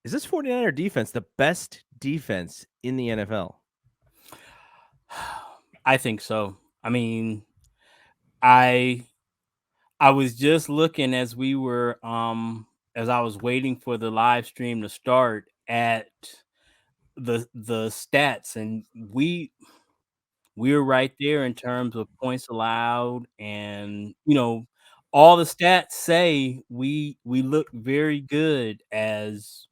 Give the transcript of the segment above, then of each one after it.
Is this 49er defense the best defense in the NFL? I think so. I mean, I I was just looking as I was waiting for the live stream to start at the stats, and we're right there in terms of points allowed, and all the stats say we look very good as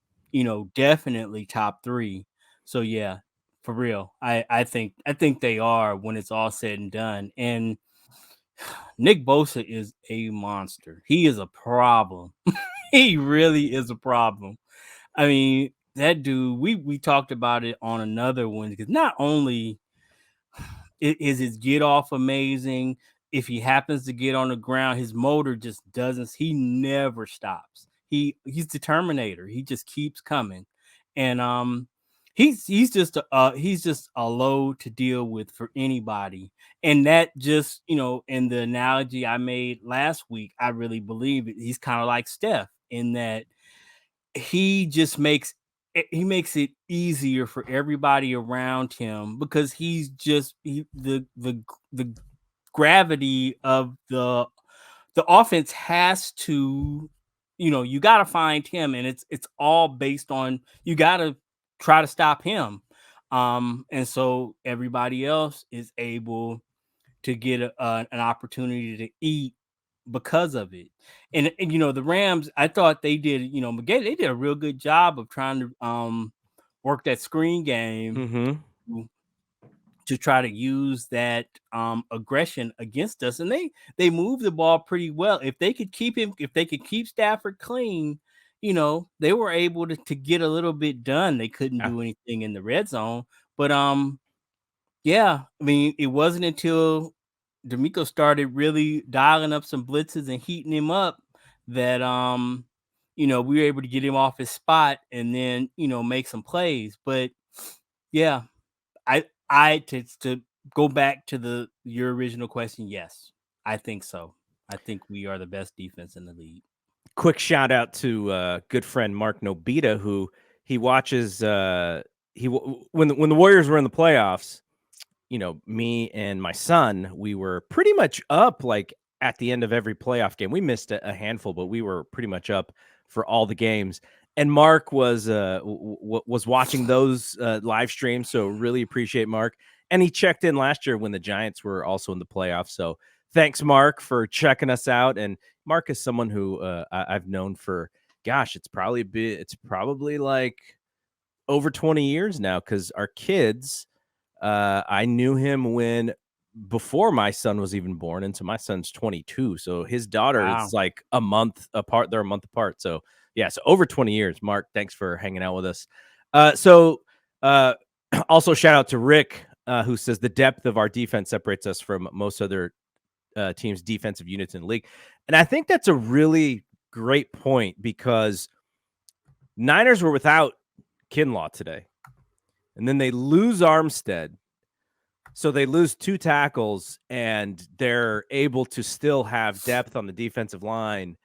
definitely top three. So yeah, for real, I think they are when it's all said and done. And Nick Bosa is a monster. He is a problem. He really is a problem. I mean, that dude, we talked about it on another one because not only is his get off amazing, if he happens to get on the ground, his motor just doesn't, he never stops. He's the Terminator. He just keeps coming. And he's just a load to deal with for anybody. And that just, in the analogy I made last week, I really believe it. He's kind of like Steph in that he just makes it easier for everybody around him because the gravity of the offense has to, you got to find him, and it's all based on, you got to try to stop him. And so everybody else is able to get an opportunity to eat because of it. And the Rams, I thought they did, McGay, they did a real good job of trying to work that screen game Mhm. to, to try to use that aggression against us. And they moved the ball pretty well. If they could keep Stafford clean, they were able to get a little bit done. They couldn't Yeah. do anything in the red zone. But yeah, I mean, it wasn't until D'Amico started really dialing up some blitzes and heating him up that we were able to get him off his spot and then, make some plays. But yeah, to go back to your original question, yes, I think so. I think we are the best defense in the league. Quick shout out to good friend Mark Nobita, who he watches. When the Warriors were in the playoffs, me and my son, we were pretty much up like at the end of every playoff game. We missed a handful, but we were pretty much up for all the games. And Mark was watching those live streams, so really appreciate Mark. And he checked in last year when the Giants were also in the playoffs. So thanks, Mark, for checking us out. And Mark is someone who I've known for, gosh, it's probably like over 20 years now because our kids, I knew him before my son was even born, and so my son's 22. So his daughter is Wow. like a month apart. They're a month apart. So yeah, so over 20 years. Mark, thanks for hanging out with us. So also shout out to Rick, who says the depth of our defense separates us from most other teams' defensive units in the league. And I think that's a really great point because Niners were without Kinlaw today. And then they lose Armstead. So they lose two tackles, and they're able to still have depth on the defensive line.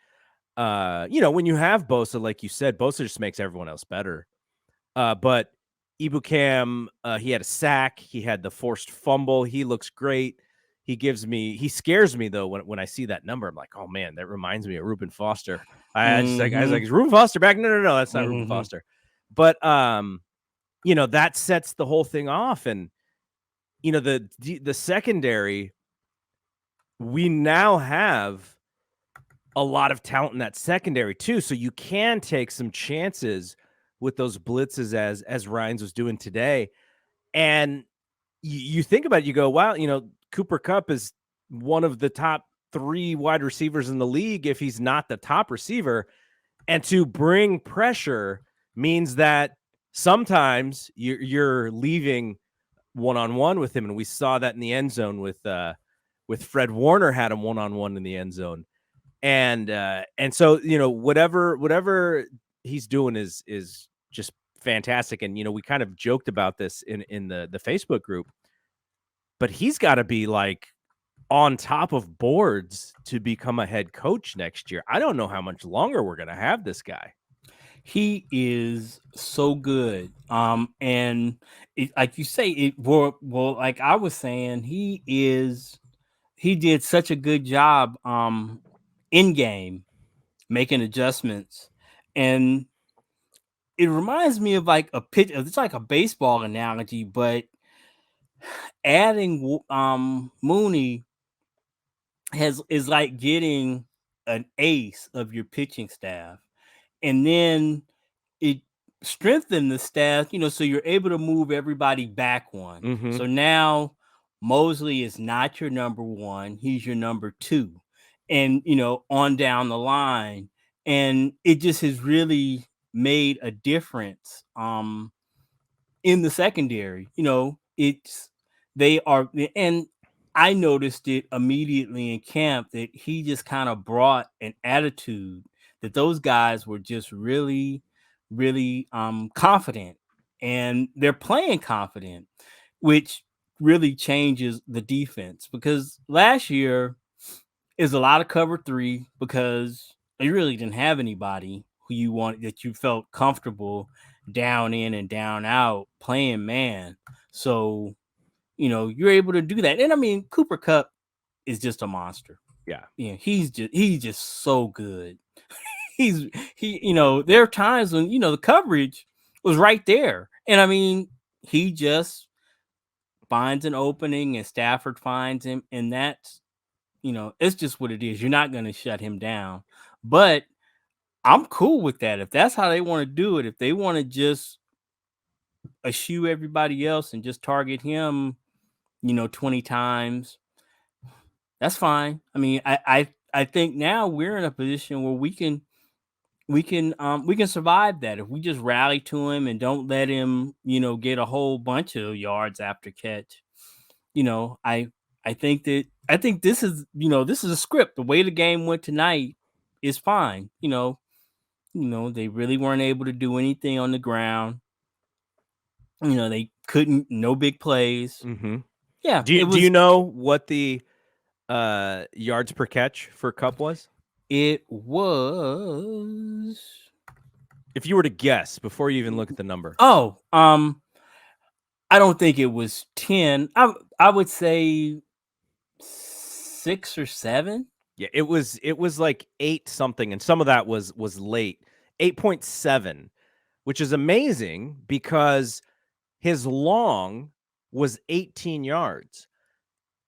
When you have Bosa, like you said, Bosa just makes everyone else better. But Ibukam, he had a sack. He had the forced fumble. He looks great. He scares me though when I see that number. I'm like, oh man, that reminds me of Reuben Foster. I was like, Mm-hmm. is Reuben Foster back? No, that's not Reuben Mm-hmm. Foster. But that sets the whole thing off. And the secondary, we now have a lot of talent in that secondary too, so you can take some chances with those blitzes as Ryans was doing today. And you think about it, you go, wow, Cooper Kupp is one of the top 3 wide receivers in the league if he's not the top receiver. And to bring pressure means that sometimes you're leaving one-on-one with him, and we saw that in the end zone with Fred Warner had him one-on-one in the end zone. And so, whatever he's doing is just fantastic. And we kind of joked about this in the Facebook group, but he's got to be like on top of boards to become a head coach next year. I don't know how much longer we're going to have this guy. He is so good. And like you say, like I was saying, he did such a good job in game making adjustments. And it reminds me of like a pitch, it's like a baseball analogy, but adding Mooney is like getting an ace of your pitching staff. And then it strengthened the staff, so you're able to move everybody back one. Mm-hmm. So now Mosley is not your number one, he's your number two. And on down the line. And it just has really made a difference in the secondary. It's they are, and I noticed it immediately in camp that he just kind of brought an attitude that those guys were just really, really confident, and they're playing confident, which really changes the defense, because last year is a lot of cover three because you really didn't have anybody who you wanted, that you felt comfortable down in and down out playing man. So, you're able to do that. And I mean, Cooper Kupp is just a monster. Yeah. He's just so good. There are times when, the coverage was right there. And I mean, he just finds an opening and Stafford finds him. And that's, it's just what it is. You're not going to shut him down. But I'm cool with that. If that's how they want to do it, if they want to just eschew everybody else and just target him, 20 times, that's fine. I mean, I think now we're in a position where we can survive that if we just rally to him and don't let him, get a whole bunch of yards after catch. I think this is a script. The way the game went tonight is fine. They really weren't able to do anything on the ground. They couldn't, no big plays. Mm-hmm. Yeah, Do you know what the yards per catch for Kupp was? It was. If you were to guess before you even look at the number. Oh, I don't think it was 10. I would say 6 or 7. Yeah, it was like 8 something, and some of that was late. 8.7, which is amazing because his long was 18 yards.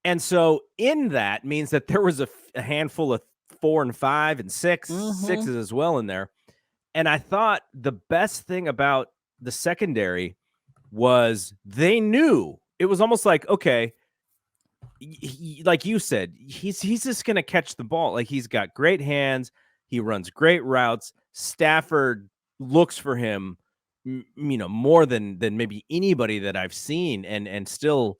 And so in that means that there was a handful of 4 and 5 and 6, sixes as well in there. And I thought the best thing about the secondary was they knew. It was almost like, okay, like you said, he's just going to catch the ball. Like, he's got great hands. He runs great routes. Stafford looks for him, more than maybe anybody that I've seen, and still,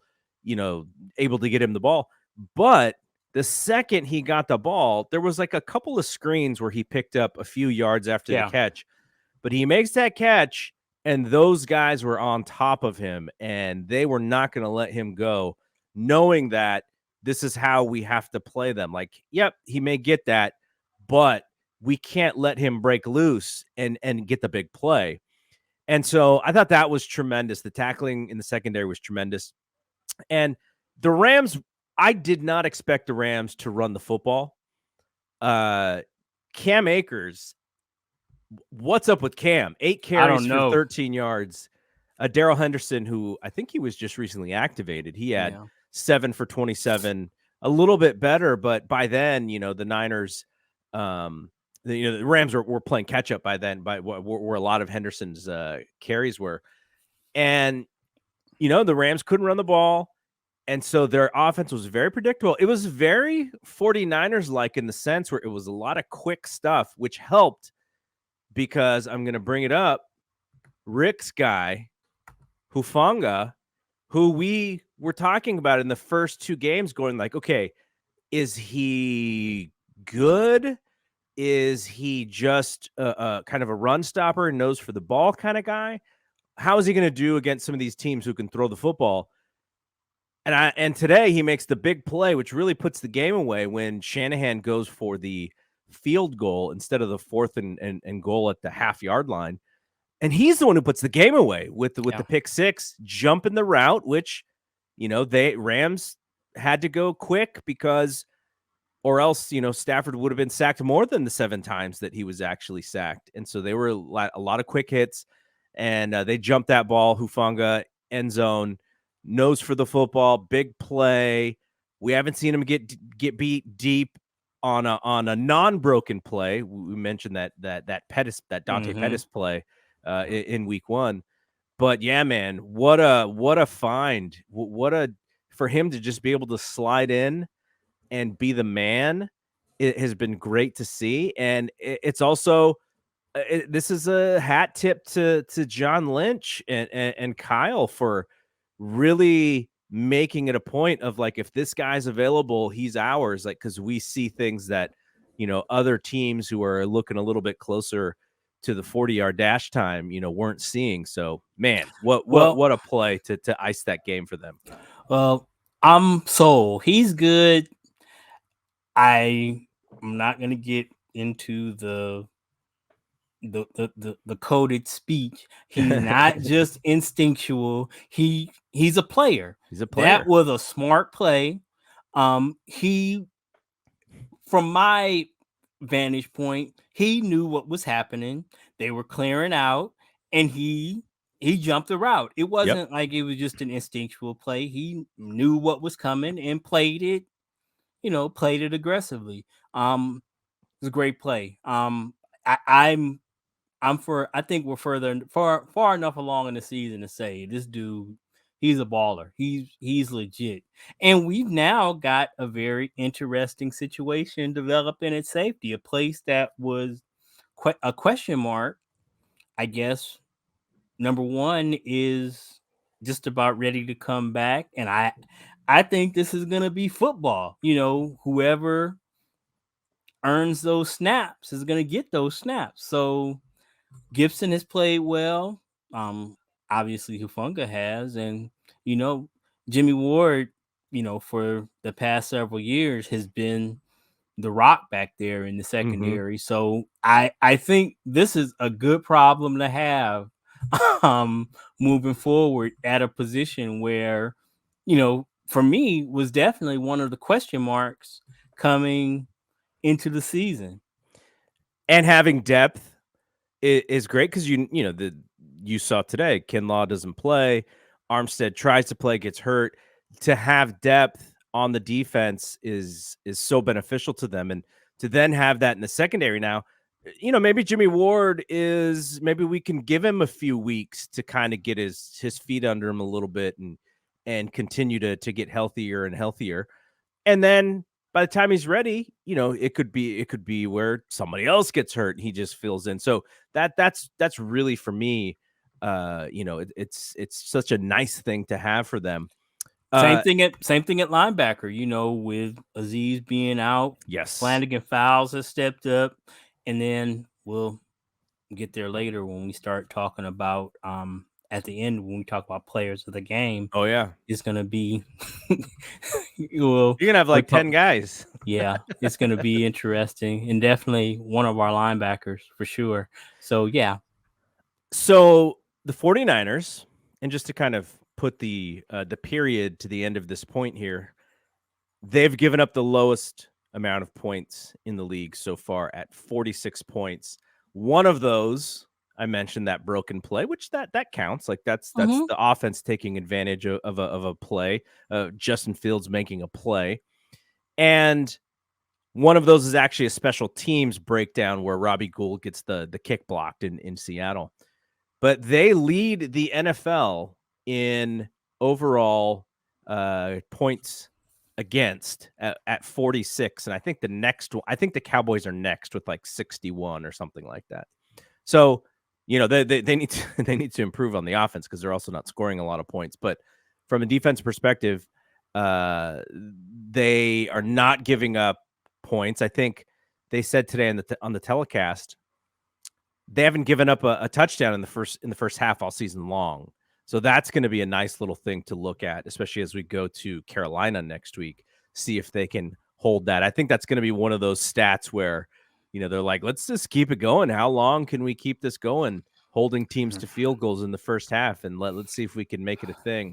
able to get him the ball. But the second he got the ball, there was like a couple of screens where he picked up a few yards after the catch, but he makes that catch, and those guys were on top of him, and they were not going to let him go, knowing that this is how we have to play them. Like, yep, he may get that, but we can't let him break loose and get the big play. And so I thought that was tremendous. The tackling in the secondary was tremendous. And the Rams, I did not expect the Rams to run the football. Cam Akers, what's up with Cam? 8 carries for 13 yards. Darrell Henderson, who I think he was just recently activated, he had 7 for 27, a little bit better, but by then, the Niners, the Rams were playing catch up by then, by where a lot of Henderson's carries were. And, the Rams couldn't run the ball. And so their offense was very predictable. It was very 49ers-like in the sense where it was a lot of quick stuff, which helped because I'm going to bring it up. Rick's guy, Hufanga, who we were talking about in the first 2 games, going like, okay, is he good? Is he just kind of a run stopper, nose for the ball kind of guy? How is he going to do against some of these teams who can throw the football? And today he makes the big play, which really puts the game away when Shanahan goes for the field goal instead of the 4th and goal at the half-yard line. And he's the one who puts the game away with the pick six, jumping the route, which, Rams had to go quick because, or else, Stafford would have been sacked more than the 7 times that he was actually sacked. And so they were a lot of quick hits, and they jumped that ball. Hufanga, end zone, nose for the football, big play. We haven't seen him get beat deep on a non-broken play. We mentioned that Dante Pettis play in week 1. But yeah, man, what a find. For him to just be able to slide in and be the man, it has been great to see. And it's also, this is a hat tip to John Lynch and Kyle for really making it a point of, like, if this guy's available, he's ours. Like, because we see things that, other teams who are looking a little bit closer to the 40-yard dash time, weren't seeing. So, man, what a play to ice that game for them. Well, I'm sold. He's good. I'm not gonna get into the coded speech. He's not just instinctual. He's a player. He's a player. That was a smart play. He, from my vantage point, he knew what was happening. They were clearing out, and he jumped the route. It wasn't like it was just an instinctual play. He knew what was coming and played it, aggressively. It was a great play. I think we're far enough along in the season to say this dude, he's a baller. He's legit. And we've now got a very interesting situation developing at safety, a place that was a question mark. I guess number one is just about ready to come back. And I think this is going to be football. Whoever earns those snaps is going to get those snaps. So Gibson has played well. Obviously Hufanga has, and Jimmy Ward, for the past several years has been the rock back there in the secondary. So I think this is a good problem to have moving forward at a position where, for me was definitely one of the question marks coming into the season. And having depth is great because you saw today Kinlaw doesn't play, Armstead tries to play, gets hurt. To have depth on the defense is so beneficial to them, and to then have that in the secondary now, maybe Jimmy Ward maybe we can give him a few weeks to kind of get his feet under him a little bit and continue to get healthier and healthier, and then by the time he's ready, it could be where somebody else gets hurt and he just fills in. So that's really, for me, it's such a nice thing to have for them. Same thing at linebacker, with Aziz being out. Yes. Flanagan Fowles has stepped up, and then we'll get there later when we start talking about at the end when we talk about players of the game. Oh yeah, it's gonna be you're gonna have like 10 guys. Yeah, it's gonna be interesting, and definitely one of our linebackers for sure. So yeah. So the 49ers, and just to kind of put the period to the end of this point here, they've given up the lowest amount of points in the league so far at 46 points. One of those, I mentioned that broken play, which that counts. Like that's the offense taking advantage of a play, Justin Fields making a play. And one of those is actually a special teams breakdown where Robbie Gould gets the kick blocked in Seattle. But they lead the NFL in overall points against at 46. And I think the Cowboys are next with like 61 or something like that. So, they need to improve on the offense because they're also not scoring a lot of points. But from a defense perspective, they are not giving up points. I think they said today on the telecast, they haven't given up a touchdown in the first half all season long. So that's going to be a nice little thing to look at, especially as we go to Carolina next week, see if they can hold that. I think that's going to be one of those stats where they're like, let's just keep it going. How long can we keep this going? Holding teams to field goals in the first half, and let's see if we can make it a thing.